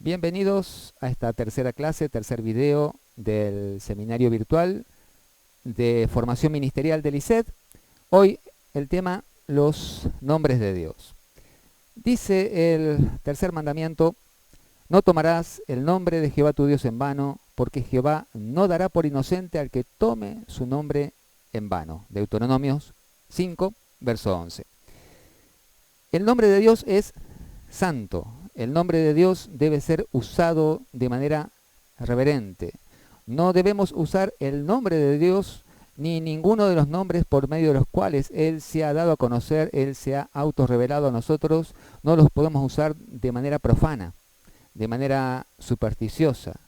Bienvenidos a esta tercera clase, tercer video del seminario virtual de formación ministerial del ISED. Hoy el tema, los nombres de Dios. Dice el tercer mandamiento: no tomarás el nombre de Jehová tu Dios en vano, porque Jehová no dará por inocente al que tome su nombre en vano. Deuteronomios 5, verso 11. El nombre de Dios es santo. El nombre de Dios debe ser usado de manera reverente. No debemos usar el nombre de Dios ni ninguno de los nombres por medio de los cuales Él se ha dado a conocer, Él se ha autorrevelado a nosotros. No los podemos usar de manera profana, de manera supersticiosa,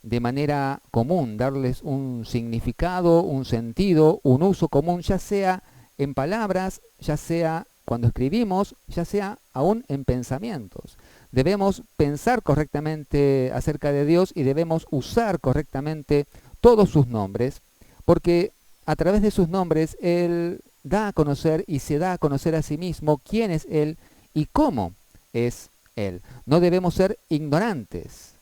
de manera común, darles un significado, un sentido, un uso común, ya sea en palabras, ya sea cuando escribimos, ya sea aún en pensamientos. Debemos pensar correctamente acerca de Dios y debemos usar correctamente todos sus nombres, porque a través de sus nombres Él da a conocer y se da a conocer a sí mismo quién es Él y cómo es Él. No debemos ser ignorantes.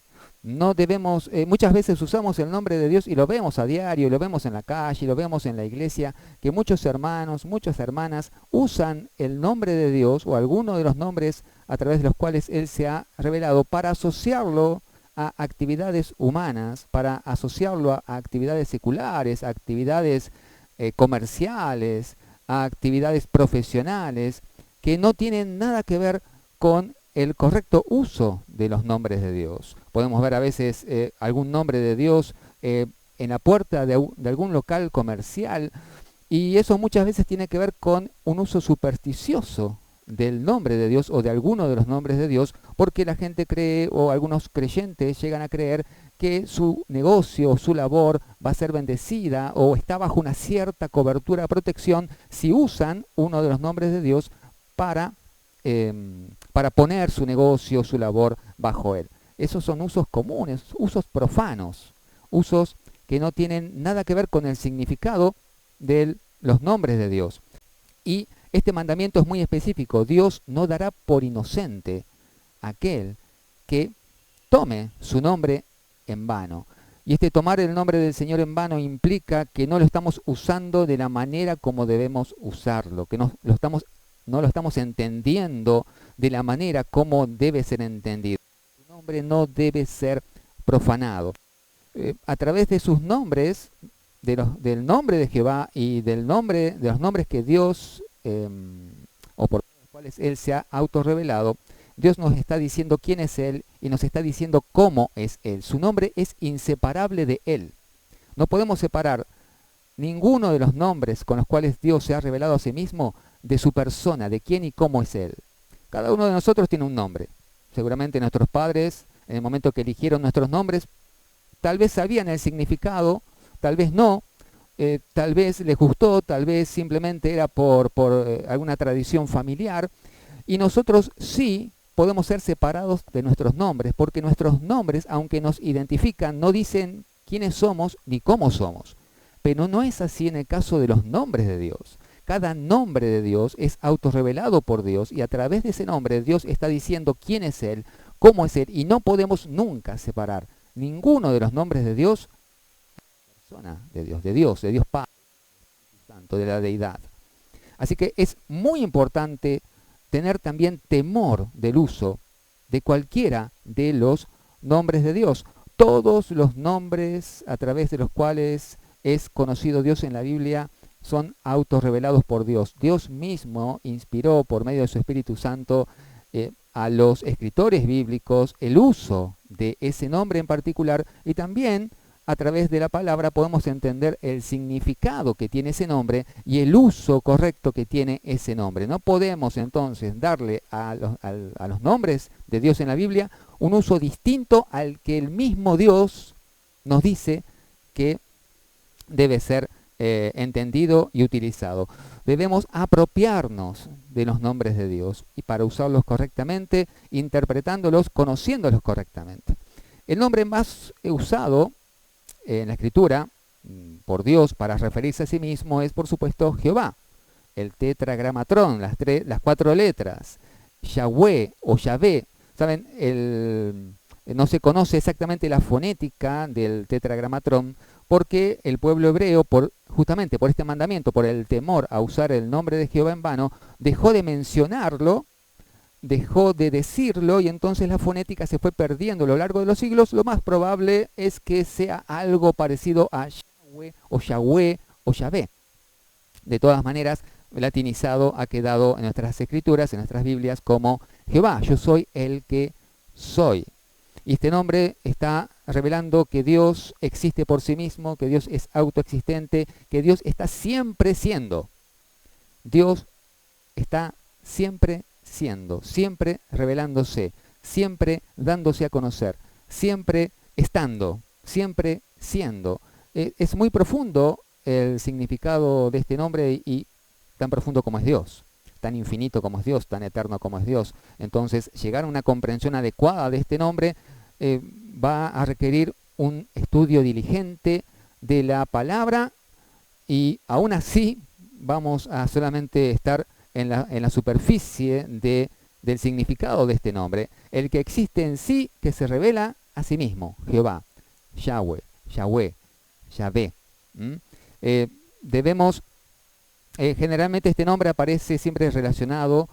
No debemos, muchas veces usamos el nombre de Dios y lo vemos a diario, lo vemos en la calle, lo vemos en la iglesia, que muchos hermanos, muchas hermanas usan el nombre de Dios o alguno de los nombres a través de los cuales Él se ha revelado para asociarlo a actividades humanas, para asociarlo a actividades seculares, a actividades comerciales, a actividades profesionales, que no tienen nada que ver con el correcto uso de los nombres de Dios. Podemos ver a veces algún nombre de Dios en la puerta de algún local comercial, y eso muchas veces tiene que ver con un uso supersticioso del nombre de Dios o de alguno de los nombres de Dios, porque la gente cree, o algunos creyentes llegan a creer, que su negocio o su labor va a ser bendecida o está bajo una cierta cobertura, protección, si usan uno de los nombres de Dios para poner su negocio, su labor bajo él. Esos son usos comunes, usos profanos, usos que no tienen nada que ver con el significado de los nombres de Dios. Y este mandamiento es muy específico: Dios no dará por inocente a aquel que tome su nombre en vano. Y este tomar el nombre del Señor en vano implica que no lo estamos usando de la manera como debemos usarlo, que no lo estamos entendiendo de la manera como debe ser entendido. Su nombre no debe ser profanado. A través de sus nombres, del nombre de Jehová y de los nombres que Dios, o por los cuales Él se ha autorrevelado, Dios nos está diciendo quién es Él y nos está diciendo cómo es Él. Su nombre es inseparable de Él. No podemos separar ninguno de los nombres con los cuales Dios se ha revelado a sí mismo de su persona, de quién y cómo es Él. Cada uno de nosotros tiene un nombre. Seguramente nuestros padres, en el momento que eligieron nuestros nombres, tal vez sabían el significado, tal vez no, tal vez les gustó, tal vez simplemente era por alguna tradición familiar. Y nosotros sí podemos ser separados de nuestros nombres, porque nuestros nombres, aunque nos identifican, no dicen quiénes somos ni cómo somos. Pero no es así en el caso de los nombres de Dios. Cada nombre de Dios es autorrevelado por Dios, y a través de ese nombre Dios está diciendo quién es Él, cómo es Él, y no podemos nunca separar ninguno de los nombres de Dios, persona de Dios Padre, Santo, de la deidad. Así que es muy importante tener también temor del uso de cualquiera de los nombres de Dios. Todos los nombres a través de los cuales es conocido Dios en la Biblia son autorrevelados por Dios. Dios mismo inspiró por medio de su Espíritu Santo a los escritores bíblicos el uso de ese nombre en particular, y también a través de la palabra podemos entender el significado que tiene ese nombre y el uso correcto que tiene ese nombre. No podemos entonces darle a los nombres de Dios en la Biblia un uso distinto al que el mismo Dios nos dice que debe ser entendido y utilizado. Debemos apropiarnos de los nombres de Dios, y para usarlos correctamente, interpretándolos, conociéndolos correctamente. El nombre más usado en la Escritura por Dios para referirse a sí mismo es, por supuesto, Jehová, el tetragramatrón, las 4 letras, Yahweh o Yahvé. ¿Saben? no se conoce exactamente la fonética del tetragramatrón, porque el pueblo hebreo, justamente por este mandamiento, por el temor a usar el nombre de Jehová en vano, dejó de mencionarlo, dejó de decirlo, y entonces la fonética se fue perdiendo a lo largo de los siglos. Lo más probable es que sea algo parecido a Yahweh o Yahvé. De todas maneras, latinizado ha quedado en nuestras escrituras, en nuestras Biblias, como Jehová, yo soy el que soy. Y este nombre está revelando que Dios existe por sí mismo, que Dios es autoexistente, que Dios está siempre siendo. Dios está siempre siendo, siempre revelándose, siempre dándose a conocer, siempre estando, siempre siendo. Es muy profundo el significado de este nombre y tan profundo como es Dios, tan infinito como es Dios, tan eterno como es Dios. Entonces, llegar a una comprensión adecuada de este nombre va a requerir un estudio diligente de la palabra, y aún así vamos a solamente estar en la superficie del significado de este nombre, el que existe en sí, que se revela a sí mismo, Jehová, Yahweh, Yahweh, Yahvé. Generalmente este nombre aparece siempre relacionado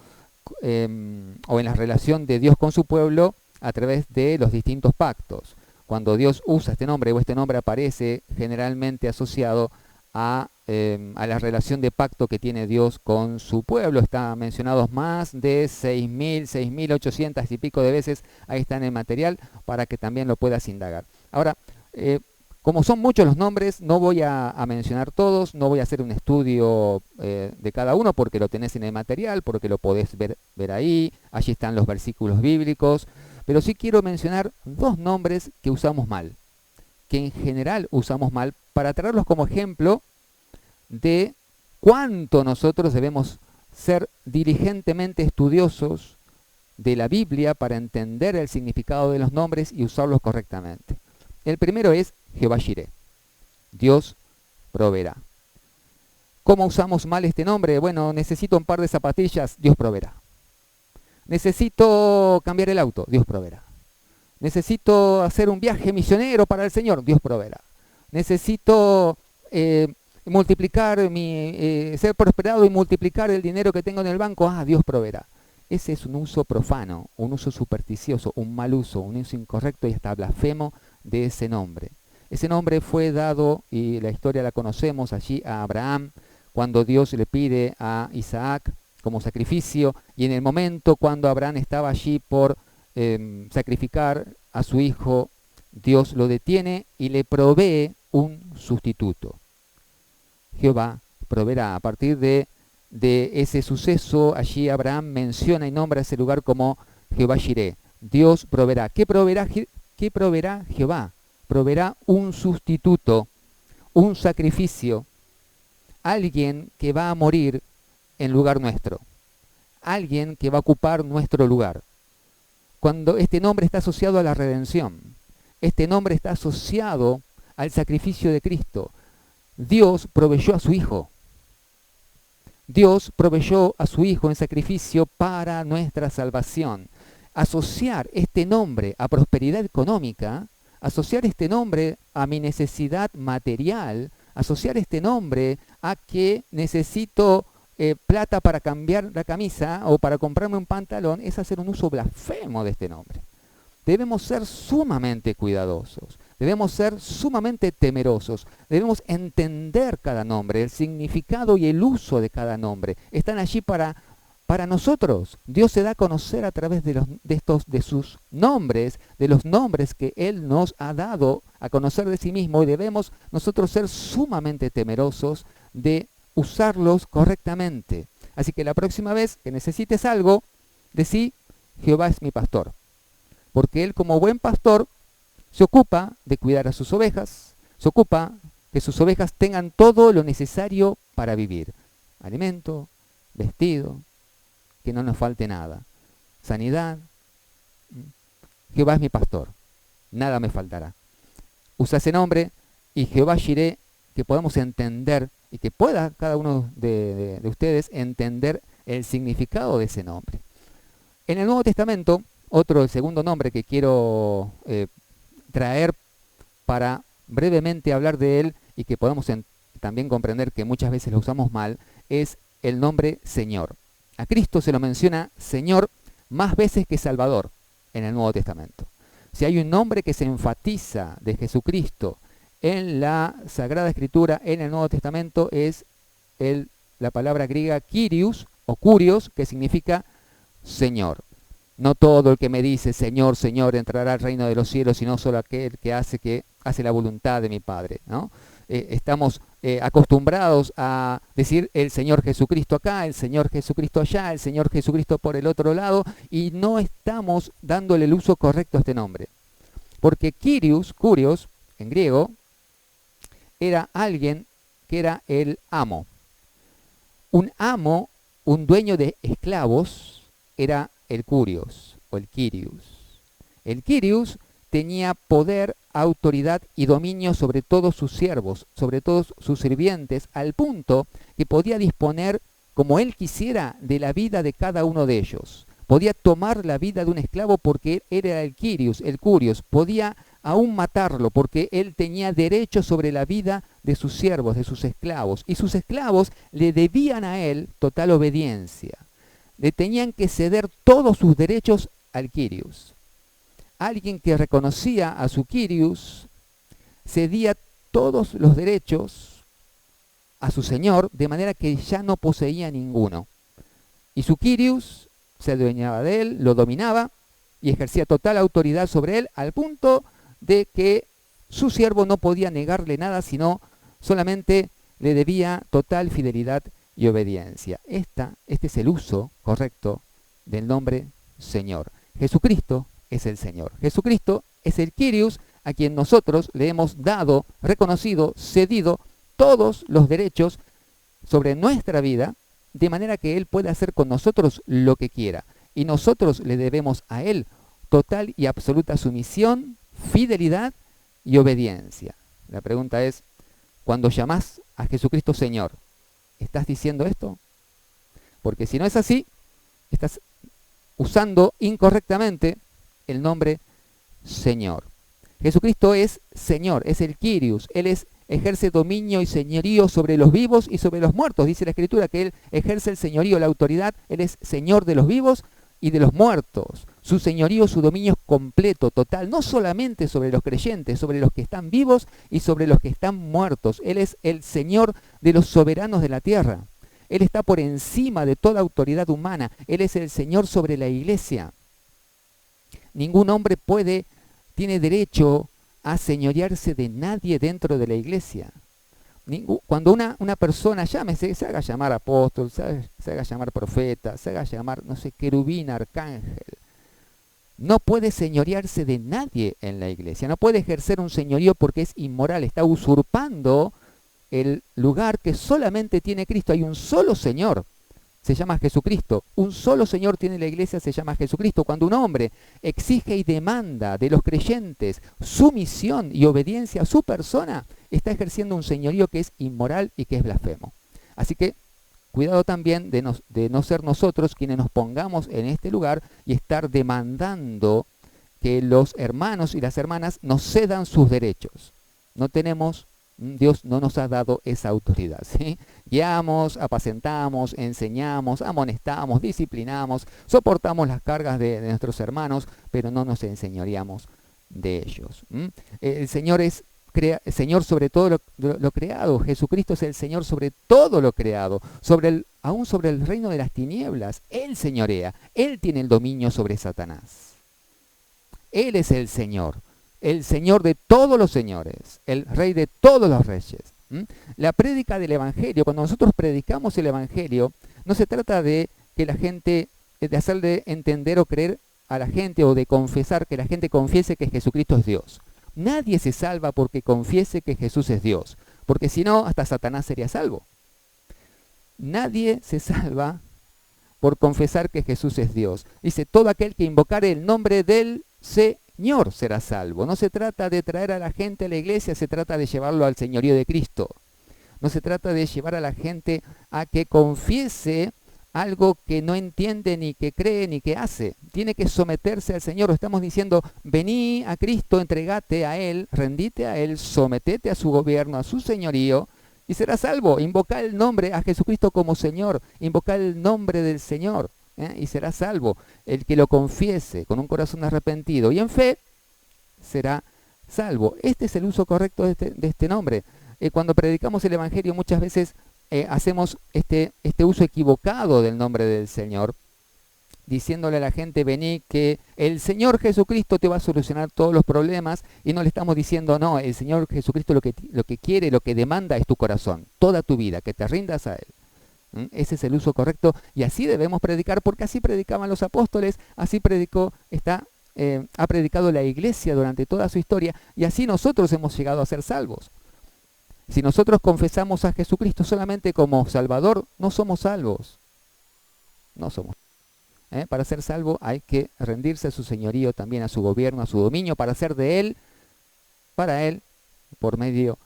o en la relación de Dios con su pueblo a través de los distintos pactos. Cuando Dios usa este nombre, o este nombre aparece generalmente asociado a la relación de pacto que tiene Dios con su pueblo. Está mencionado más de 6.800 y pico de veces. Ahí está en el material para que también lo puedas indagar. Ahora, como son muchos los nombres, no voy a mencionar todos, no voy a hacer un estudio de cada uno, porque lo tenés en el material, porque lo podés ver ahí, allí están los versículos bíblicos, pero sí quiero mencionar dos nombres que usamos mal, que en general usamos mal, para traerlos como ejemplo de cuánto nosotros debemos ser diligentemente estudiosos de la Biblia para entender el significado de los nombres y usarlos correctamente. El primero es Jehová Jireh, Dios proveerá. ¿Cómo usamos mal este nombre? Bueno, necesito un par de zapatillas, Dios proveerá. Necesito cambiar el auto, Dios proveerá. Necesito hacer un viaje misionero para el Señor, Dios proveerá. Necesito multiplicar ser prosperado y multiplicar el dinero que tengo en el banco, Dios proveerá. Ese es un uso profano, un uso supersticioso, un mal uso, un uso incorrecto y hasta blasfemo de ese nombre. Ese nombre fue dado, y la historia la conocemos, allí a Abraham, cuando Dios le pide a Isaac como sacrificio, y en el momento cuando Abraham estaba allí por sacrificar a su hijo, Dios lo detiene y le provee un sustituto. Jehová proveerá. A partir de ese suceso, allí Abraham menciona y nombra ese lugar como Jehová Jireh, Dios proveerá. ¿Qué proveerá Jehová? Proveerá un sustituto, un sacrificio, alguien que va a morir en lugar nuestro, alguien que va a ocupar nuestro lugar. Cuando este nombre está asociado a la redención, este nombre está asociado al sacrificio de Cristo. Dios proveyó a su Hijo. Dios proveyó a su Hijo en sacrificio para nuestra salvación. Asociar este nombre a prosperidad económica, asociar este nombre a mi necesidad material, asociar este nombre a que necesito plata para cambiar la camisa o para comprarme un pantalón, es hacer un uso blasfemo de este nombre. Debemos ser sumamente cuidadosos, debemos ser sumamente temerosos, debemos entender cada nombre, el significado y el uso de cada nombre. Están allí para nosotros. Dios se da a conocer a través de sus nombres, de los nombres que Él nos ha dado a conocer de sí mismo, y debemos nosotros ser sumamente temerosos de usarlos correctamente. Así que la próxima vez que necesites algo, decí: Jehová es mi pastor. Porque Él, como buen pastor, se ocupa de cuidar a sus ovejas, se ocupa que sus ovejas tengan todo lo necesario para vivir. Alimento, vestido, que no nos falte nada. Sanidad. Jehová es mi pastor, nada me faltará. Usa ese nombre, y Jehová Jireh, que podamos entender, y que pueda cada uno de ustedes entender el significado de ese nombre. En el Nuevo Testamento El segundo nombre que quiero traer para brevemente hablar de él y que podamos también comprender que muchas veces lo usamos mal, es el nombre Señor. A Cristo se lo menciona Señor más veces que Salvador en el Nuevo Testamento. Si hay un nombre que se enfatiza de Jesucristo en la Sagrada Escritura, en el Nuevo Testamento, es la palabra griega Kyrios o Kurios, que significa Señor. No todo el que me dice Señor, Señor entrará al reino de los cielos, sino solo aquel que hace la voluntad de mi Padre, ¿no? Estamos acostumbrados a decir el Señor Jesucristo acá, el Señor Jesucristo allá, el Señor Jesucristo por el otro lado, y no estamos dándole el uso correcto a este nombre. Porque Kurios, en griego, era alguien que era el amo. Un amo, un dueño de esclavos, era el Kurios o el Kyrios. El Kyrios tenía poder, autoridad y dominio sobre todos sus siervos, sobre todos sus sirvientes, al punto que podía disponer como él quisiera de la vida de cada uno de ellos. Podía tomar la vida de un esclavo porque él era el Kyrios, el Kurios. Podía aún matarlo porque él tenía derecho sobre la vida de sus siervos, de sus esclavos. Y sus esclavos le debían a él total obediencia. Le tenían que ceder todos sus derechos al Kyrios. Alguien que reconocía a su Kyrios cedía todos los derechos a su señor, de manera que ya no poseía ninguno. Y su Kyrios se adueñaba de él, lo dominaba y ejercía total autoridad sobre él, al punto de que su siervo no podía negarle nada, sino solamente le debía total fidelidad y obediencia. Este es el uso correcto del nombre Señor. Jesucristo es el Señor. Jesucristo es el Kyrios a quien nosotros le hemos dado, reconocido, cedido todos los derechos sobre nuestra vida, de manera que Él puede hacer con nosotros lo que quiera. Y nosotros le debemos a Él total y absoluta sumisión, fidelidad y obediencia. La pregunta es, cuando llamás a Jesucristo Señor, ¿estás diciendo esto? Porque si no es así, estás usando incorrectamente el nombre Señor. Jesucristo es Señor, es el Kyrios. Él ejerce dominio y señorío sobre los vivos y sobre los muertos. Dice la Escritura que Él ejerce el señorío, la autoridad. Él es Señor de los vivos y de los muertos. Su señorío, su dominio es completo, total, no solamente sobre los creyentes, sobre los que están vivos y sobre los que están muertos. Él es el Señor de los soberanos de la tierra. Él está por encima de toda autoridad humana. Él es el Señor sobre la iglesia. Ningún hombre tiene derecho a señorearse de nadie dentro de la iglesia. Cuando una persona se haga llamar apóstol, se haga llamar profeta, se haga llamar, no sé, querubín, arcángel, no puede señorearse de nadie en la iglesia. No puede ejercer un señorío porque es inmoral. Está usurpando el lugar que solamente tiene Cristo. Hay un solo Señor, se llama Jesucristo. Un solo Señor tiene la iglesia, se llama Jesucristo. Cuando un hombre exige y demanda de los creyentes sumisión y obediencia a su persona, está ejerciendo un señorío que es inmoral y que es blasfemo. Así que cuidado también de no ser nosotros quienes nos pongamos en este lugar y estar demandando que los hermanos y las hermanas nos cedan sus derechos. Dios no nos ha dado esa autoridad, ¿sí? Guiamos, apacentamos, enseñamos, amonestamos, disciplinamos, soportamos las cargas de nuestros hermanos, pero no nos enseñoreamos de ellos. El Señor es Señor sobre todo lo creado. Jesucristo es el Señor sobre todo lo creado, aún sobre el reino de las tinieblas. Él señorea, Él tiene el dominio sobre Satanás. Él es el Señor de todos los señores, el Rey de todos los reyes. La prédica del Evangelio, cuando nosotros predicamos el Evangelio, no se trata de que la gente, de hacerle entender o creer a la gente o de confesar, que la gente confiese que Jesucristo es Dios. Nadie se salva porque confiese que Jesús es Dios, porque si no, hasta Satanás sería salvo. Nadie se salva por confesar que Jesús es Dios. Dice, todo aquel que invocare el nombre del Señor será salvo. No se trata de traer a la gente a la iglesia, se trata de llevarlo al señorío de Cristo. No se trata de llevar a la gente a que confiese algo que no entiende, ni que cree, ni que hace. Tiene que someterse al Señor. Estamos diciendo, vení a Cristo, entregate a Él, rendite a Él, sometete a su gobierno, a su señorío, y serás salvo. Invoca el nombre a Jesucristo como Señor. Invoca el nombre del Señor, y serás salvo. El que lo confiese con un corazón arrepentido y en fe, será salvo. Este es el uso correcto de este nombre. Cuando predicamos el Evangelio muchas veces hacemos este uso equivocado del nombre del Señor, diciéndole a la gente, vení que el Señor Jesucristo te va a solucionar todos los problemas, y no le estamos diciendo, no, el Señor Jesucristo lo que quiere, lo que demanda es tu corazón, toda tu vida, que te rindas a Él. Ese es el uso correcto, y así debemos predicar, porque así predicaban los apóstoles, así ha predicado la iglesia durante toda su historia, y así nosotros hemos llegado a ser salvos. Si nosotros confesamos a Jesucristo solamente como Salvador, no somos salvos. No somos. Para ser salvo hay que rendirse a su señorío, también a su gobierno, a su dominio, para ser de Él, para Él, por medio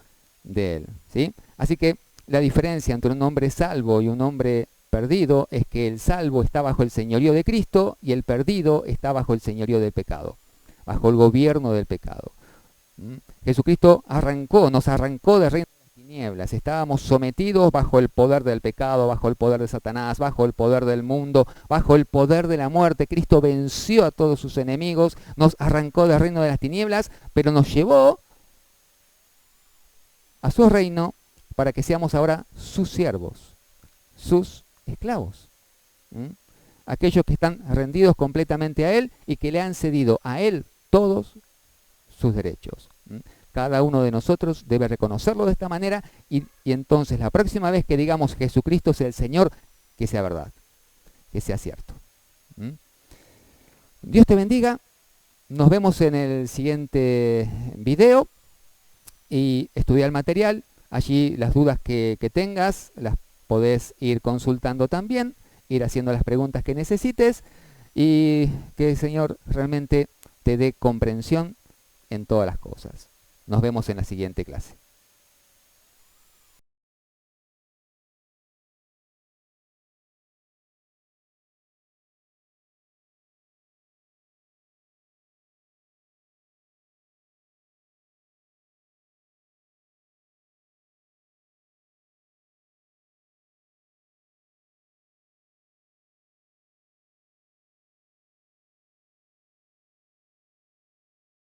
de Él. ¿Sí? Así que la diferencia entre un hombre salvo y un hombre perdido es que el salvo está bajo el señorío de Cristo y el perdido está bajo el señorío del pecado, bajo el gobierno del pecado. Jesucristo nos arrancó de reino de las tinieblas. Estábamos sometidos bajo el poder del pecado, bajo el poder de Satanás, bajo el poder del mundo, bajo el poder de la muerte. Cristo venció a todos sus enemigos, nos arrancó del reino de las tinieblas, pero nos llevó a su reino para que seamos ahora sus siervos, sus esclavos. Aquellos que están rendidos completamente a Él y que le han cedido a Él todos sus derechos. Cada uno de nosotros debe reconocerlo de esta manera, y entonces la próxima vez que digamos Jesucristo es el Señor, que sea verdad, que sea cierto. Dios te bendiga. Nos vemos en el siguiente video, y estudia el material. Allí las dudas que tengas las podés ir consultando también, ir haciendo las preguntas que necesites, y que el Señor realmente te dé comprensión en todas las cosas. Nos vemos en la siguiente clase.